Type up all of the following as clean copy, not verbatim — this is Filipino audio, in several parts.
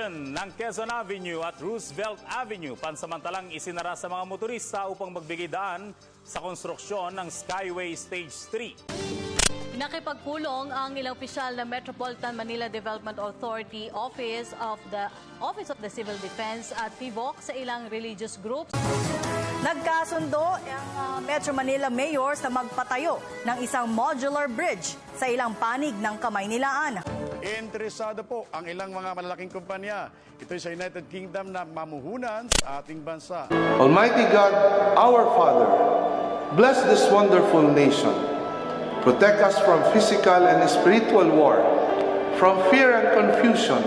section ng Quezon Avenue at Roosevelt Avenue pansamantalang isinara sa mga motorista upang magbigay daan sa konstruksyon ng Skyway Stage 3. Nakipagpulong ang ilang opisyal ng Metropolitan Manila Development Authority Office of the Civil Defense at PIVOC sa ilang religious groups. Nagkasundo ang Metro Manila Mayor sa magpatayo ng isang modular bridge sa ilang panig ng Kamaynilaan. Interesado po ang ilang mga malalaking kumpanya. Ito sa United Kingdom na mamuhunan sa ating bansa. Almighty God, our Father, bless this wonderful nation. Protect us from physical and spiritual war, from fear and confusion,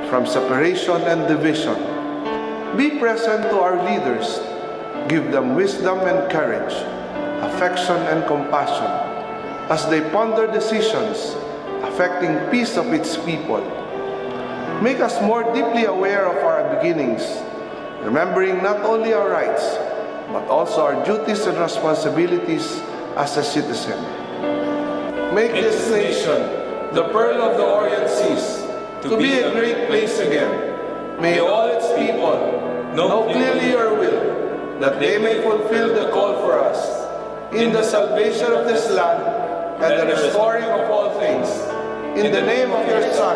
from separation and division. Be present to our leaders. Give them wisdom and courage, affection and compassion, as they ponder decisions affecting peace of its people. Make us more deeply aware of our beginnings, remembering not only our rights, but also our duties and responsibilities as a citizen. Make this nation, the pearl of the Orient Seas, to be a great place again. May all its people know clearly your will, that they may fulfill the call for us in the salvation of this land and the restoring of all things. In the name of your Son,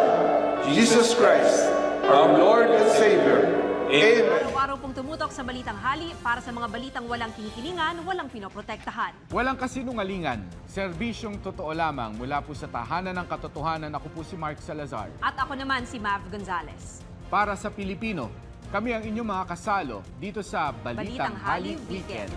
Jesus Christ, our Lord and Savior. Amen. Araw-araw pong tumutok sa Balitang Hali para sa mga balitang walang kinikilingan, walang pinoprotektahan. Walang kasinungalingan, serbisyong totoo lamang mula po sa tahanan ng katotohanan. Ako po si Mark Salazar. At ako naman si Mav Gonzalez. Para sa Pilipino, kami ang inyong mga kasalo dito sa Balitang Hali Weekend.